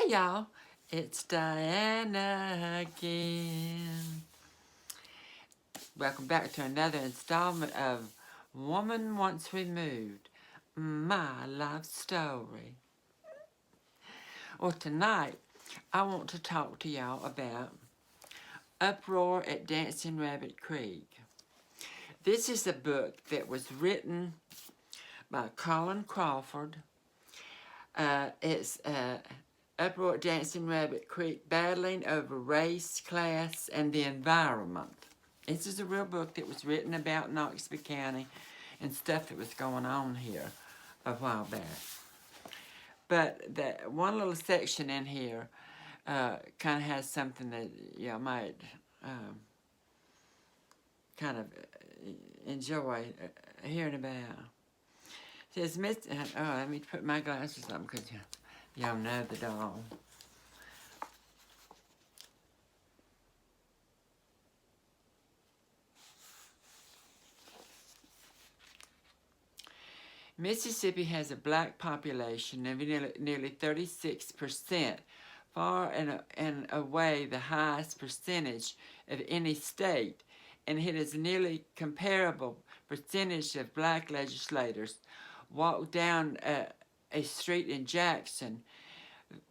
Hey y'all, it's Diana again. Welcome back to another installment of Woman Once Removed, My Life Story. Well, tonight I want to talk to y'all about Uproar at Dancing Rabbit Creek. This is a book that was written by Colin Crawford. It's Uproar at Dancing Rabbit Creek, Battling Over Race, Class, and the Environment. This is a real book that was written about Knoxville County and stuff that was going on here a while back. But that one little section in here kind of has something that y'all might kind of enjoy hearing about. It says, let me put my glasses on because y'all know the doll. Mississippi has a black population of nearly 36%, far and away the highest percentage of any state, and it is nearly comparable percentage of black legislators. Walk down a street in Jackson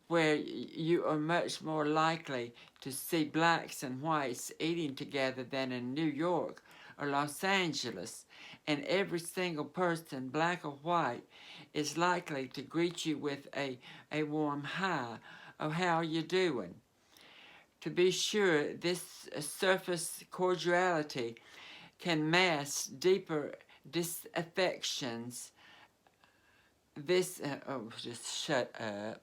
where you are much more likely to see blacks and whites eating together than in New York or Los Angeles, and every single person, black or white, is likely to greet you with a warm hi, or how are you doing? To be sure, this surface cordiality can mask deeper disaffections. Just shut up.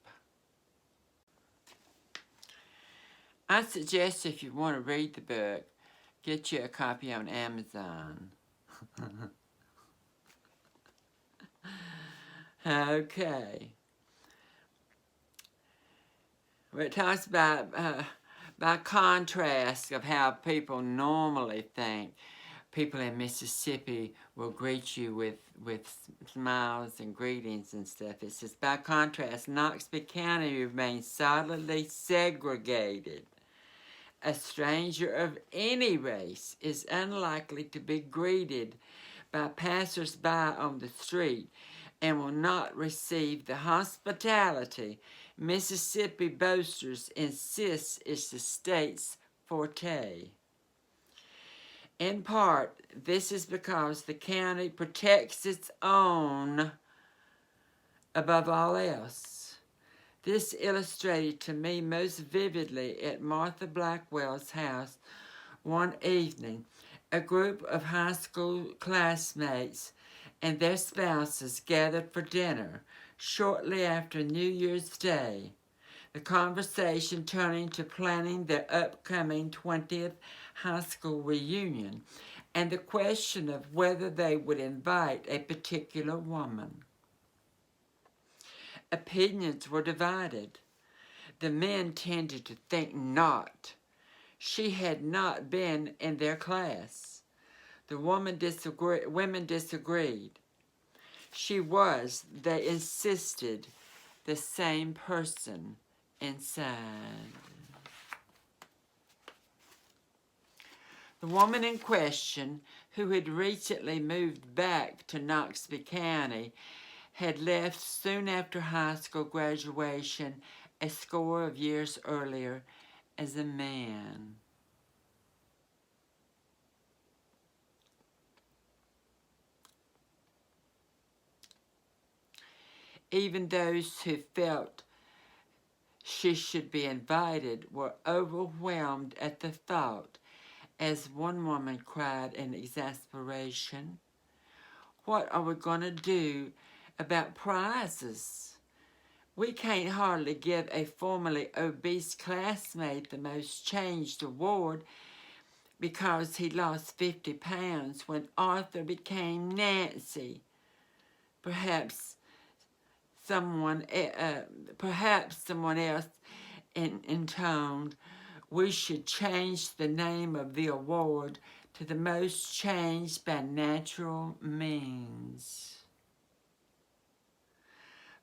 I suggest if you want to read the book, get you a copy on Amazon. Okay. Well, it talks about, by contrast of how people normally think. People in Mississippi will greet you with smiles and greetings and stuff. It says, by contrast, Knoxville County remains solidly segregated. A stranger of any race is unlikely to be greeted by passers-by on the street and will not receive the hospitality Mississippi boasters insist is the state's forte. In part, this is because the county protects its own above all else. This illustrated to me most vividly at Martha Blackwell's house one evening. A group of high school classmates and their spouses gathered for dinner shortly after New Year's Day, the conversation turning to planning their upcoming 20th high school reunion and the question of whether they would invite a particular woman. Opinions were divided. The men tended to think not. She had not been in their class. The women disagreed. She was, they insisted, the same person inside. The woman in question, who had recently moved back to Knoxville County, had left soon after high school graduation a score of years earlier as a man. Even those who felt she should be invited were overwhelmed at the thought, as one woman cried in exasperation, "What are we going to do about prizes? We can't hardly give a formerly obese classmate the most changed award because he lost 50 pounds when Arthur became Nancy. Perhaps someone else intoned, we should change the name of the award to the most changed by natural means."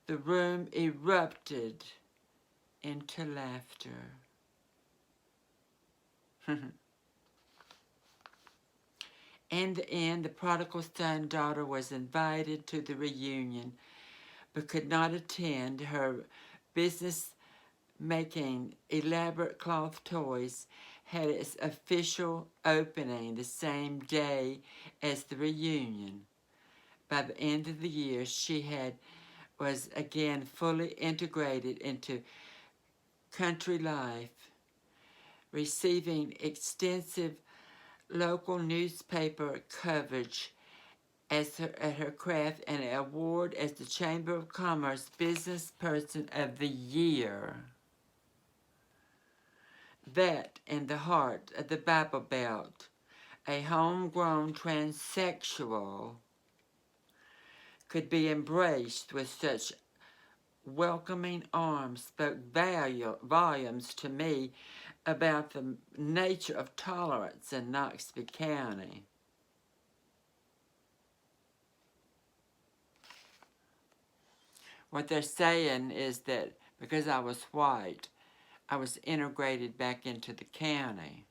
The room erupted into laughter. In the end, the prodigal son daughter was invited to the reunion, but could not attend. Her business making elaborate cloth toys had its official opening the same day as the reunion. By the end of the year, she was again fully integrated into country life, receiving extensive local newspaper coverage at her craft and an award as the Chamber of Commerce Business Person of the Year. That, in the heart of the Bible Belt, a homegrown transsexual could be embraced with such welcoming arms spoke volumes to me about the nature of tolerance in Knoxville County. What they're saying is that because I was white, I was integrated back into the county.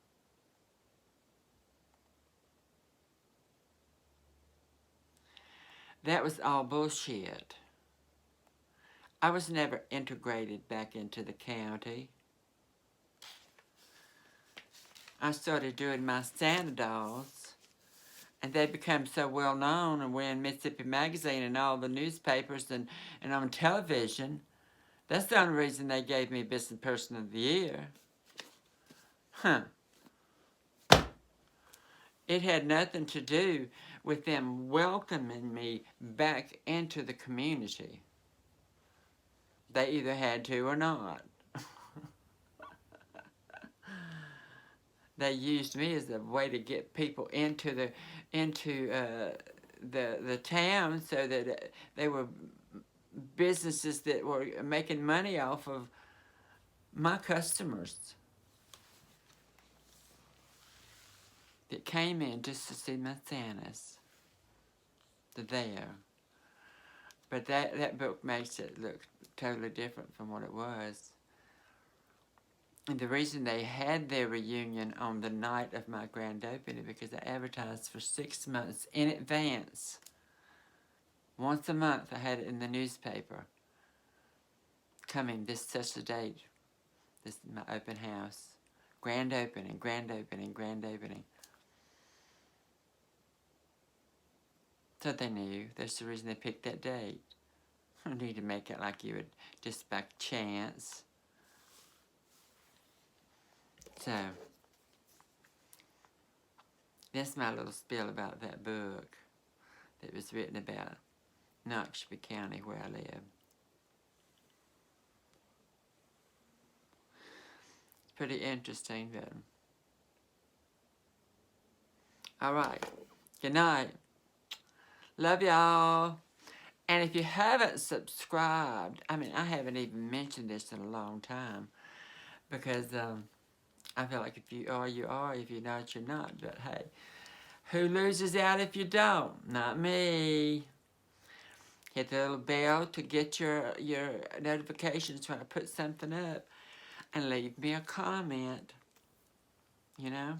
That was all bullshit. I was never integrated back into the county. I started doing my Santa dolls, and they became so well known, and we're in Mississippi Magazine and all the newspapers and on television. That's the only reason they gave me Business Person of the Year. It had nothing to do with them welcoming me back into the community. They either had to or not. They used me as a way to get people into the town, so that they were businesses that were making money off of my customers that came in just to see my Santas. They're there. But that book makes it look totally different from what it was. And the reason they had their reunion on the night of my grand opening, because I advertised for 6 months in advance. Once a month I had it in the newspaper. Coming this such a date. This is my open house. Grand opening, grand opening, grand opening. So they knew. That's the reason they picked that date. You don't need to make it like you would just by chance. So, that's my little spiel about that book that was written about Knoxville County, where I live. It's pretty interesting, but... Alright, good night. Love y'all. And if you haven't subscribed, I mean, I haven't even mentioned this in a long time, because I feel like if you are, you are. If you're not, you're not. But hey, who loses out if you don't? Not me. Hit the little bell to get your notifications when I put something up. And leave me a comment. You know?